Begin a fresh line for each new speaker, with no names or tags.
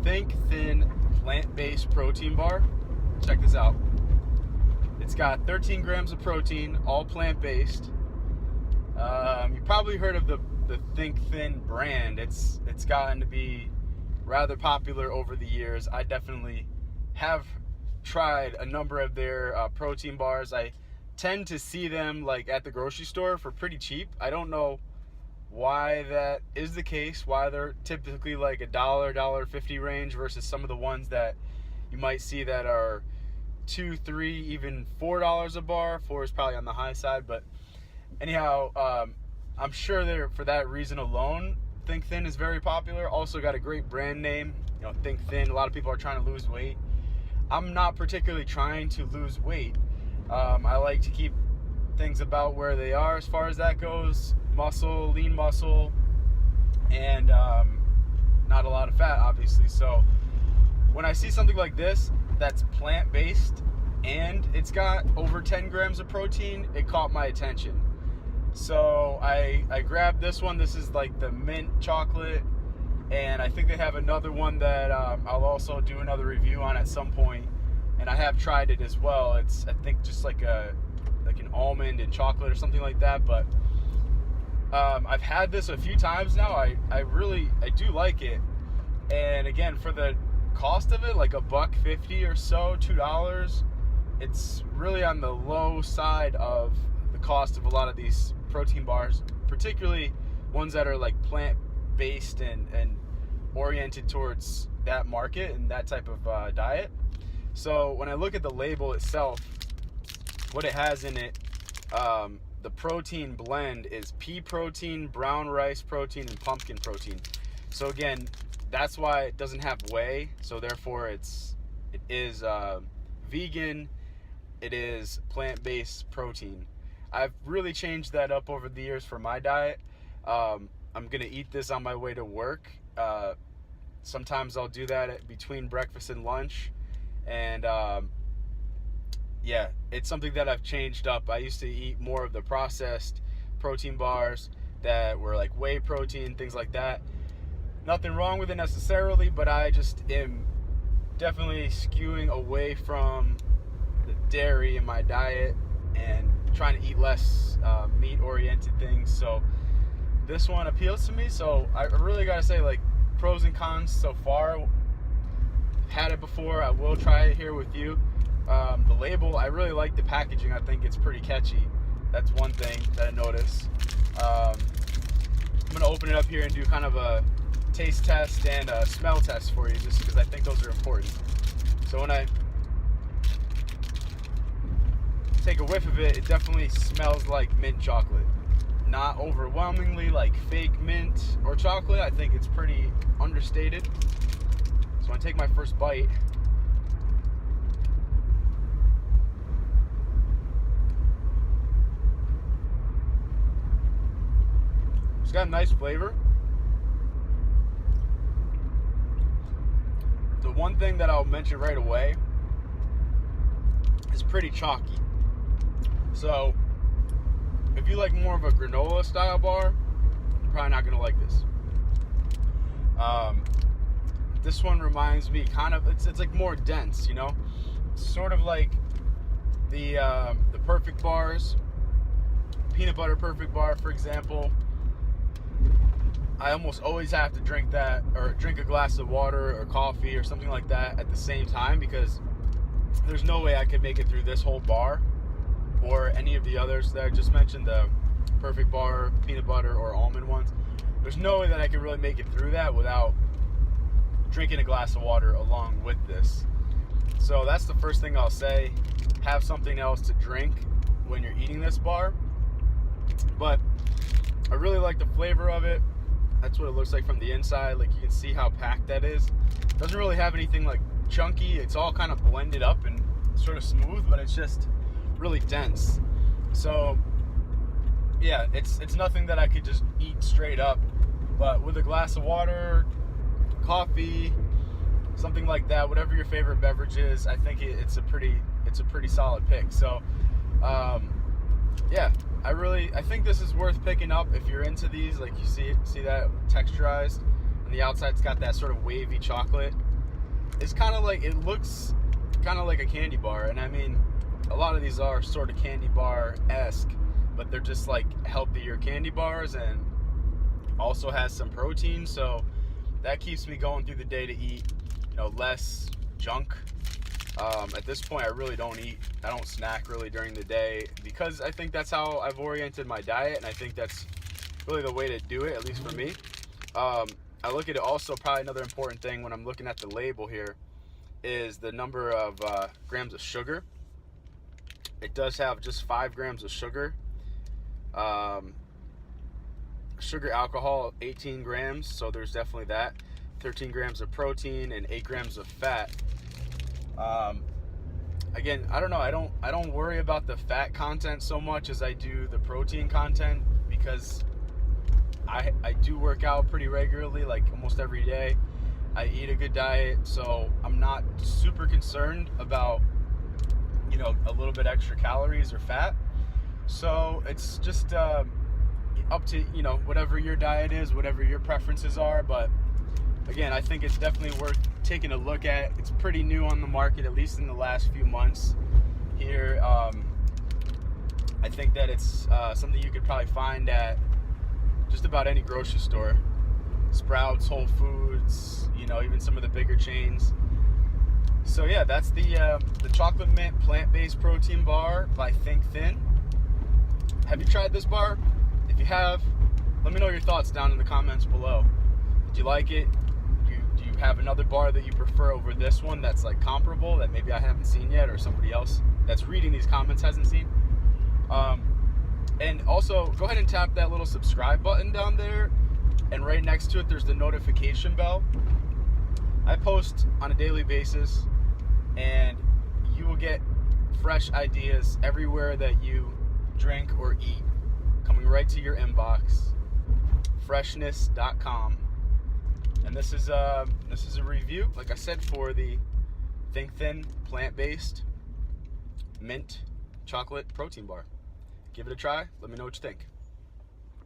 thin plant-based protein bar. Check this out. It's got 13 grams of protein, all plant-based. You probably heard of the thinkthin brand. It's gotten to be rather popular over the years. I definitely have tried a number of their protein bars. I tend to see them like at the grocery store for pretty cheap. I don't know why that is the case, why they're typically like $1.50 range versus some of the ones that you might see that are $2, $3, even $4 a bar. 4 is probably on the high side, but anyhow, I'm sure they're, for that reason alone, thinkthin is very popular. Also got a great brand name, thinkthin. A lot of people are trying to lose weight. I'm not particularly trying to lose weight. I like to keep things about where they are as far as that goes. Muscle, lean muscle, and not a lot of fat, obviously. So when I see something like this that's plant-based and it's got over 10 grams of protein, it caught my attention. So I grabbed this one. This is like the mint chocolate, and I think they have another one that I'll also do another review on at some point, and I have tried it as well. It's, I think, just like an almond and chocolate or something like that, but I've had this a few times now. I do like it, and again, for the cost of it, like $1.50 or so, $2, it's really on the low side of the cost of a lot of these protein bars, particularly ones that are like plant-based and oriented towards that market and that type of diet. So when I look at the label itself, what it has in it, the protein blend is pea protein, brown rice protein, and pumpkin protein. So again, that's why it doesn't have whey. So therefore, it is vegan. It is plant-based protein. I've really changed that up over the years for my diet. I'm gonna eat this on my way to work. Sometimes I'll do that between breakfast and lunch, and yeah, it's something that I've changed up. I used to eat more of the processed protein bars that were like whey protein, things like that. Nothing wrong with it necessarily, but I just am definitely skewing away from the dairy in my diet and trying to eat less meat-oriented things. So this one appeals to me. So I really gotta say, like, pros and cons so far. Had it before. I will try it here with you. The label, I really like the packaging. I think it's pretty catchy. That's one thing that I noticed. I'm gonna open it up here and do kind of a taste test and a smell test for you, just because I think those are important. So when I take a whiff of it, it definitely smells like mint chocolate. Not overwhelmingly like fake mint or chocolate. I think it's pretty understated. So when I take my first bite, it's got a nice flavor. The one thing that I'll mention right away is pretty chalky. So if you like more of a granola style bar, you're probably not going to like this. This one reminds me kind of, it's like more dense, you know? It's sort of like the perfect bars, peanut butter perfect bar, for example. I almost always have to drink that, or drink a glass of water or coffee or something like that at the same time, because there's no way I could make it through this whole bar or any of the others that I just mentioned, the perfect bar, peanut butter, or almond ones. There's no way that I can really make it through that without drinking a glass of water along with this. So that's the first thing I'll say. Have something else to drink when you're eating this bar. But I really like the flavor of it. That's what it looks like from the inside. Like, you can see how packed that is. Doesn't really have anything like chunky. It's all kind of blended up and sort of smooth, but it's just really dense. So yeah, it's nothing that I could just eat straight up, but with a glass of water, coffee, something like that, whatever your favorite beverage is, I think it's a pretty solid pick. So yeah, I think this is worth picking up if you're into these. Like, you see that texturized, and the outside's got that sort of wavy chocolate. it's kind of like, it looks kind of like a candy bar. And I mean, a lot of these are sort of candy bar-esque, but they're just like healthier candy bars and also has some protein. So that keeps me going through the day to eat, less junk. At this point, I really don't snack really during the day, because I think that's how I've oriented my diet, and I think that's really the way to do it, at least for me. I look at it also, probably another important thing when I'm looking at the label here is the number of grams of sugar. It does have just 5 grams of sugar. Sugar alcohol, 18 grams, so there's definitely that. 13 grams of protein and 8 grams of fat. Again, I don't know. I don't worry about the fat content so much as I do the protein content, because I do work out pretty regularly, like almost every day. I eat a good diet, so I'm not super concerned about, a little bit extra calories or fat. So it's just up to, whatever your diet is, whatever your preferences are. But again, I think it's definitely worth taking a look at. It's pretty new on the market, at least in the last few months here. I think that it's something you could probably find at just about any grocery store. Sprouts, Whole Foods, even some of the bigger chains. So yeah, that's the chocolate mint plant-based protein bar by thinkthin. Have you tried this bar? If you have, let me know your thoughts down in the comments below. Did you like it? Do you have another bar that you prefer over this one that's like comparable, that maybe I haven't seen yet, or somebody else that's reading these comments hasn't seen? And also, go ahead and tap that little subscribe button down there, and right next to it there's the notification bell. I post on a daily basis, and you will get fresh ideas everywhere that you drink or eat, coming right to your inbox. Freshness.com. And this is a review, like I said, for the thinkthin plant-based mint chocolate protein bar. Give it a try. Let me know what you think.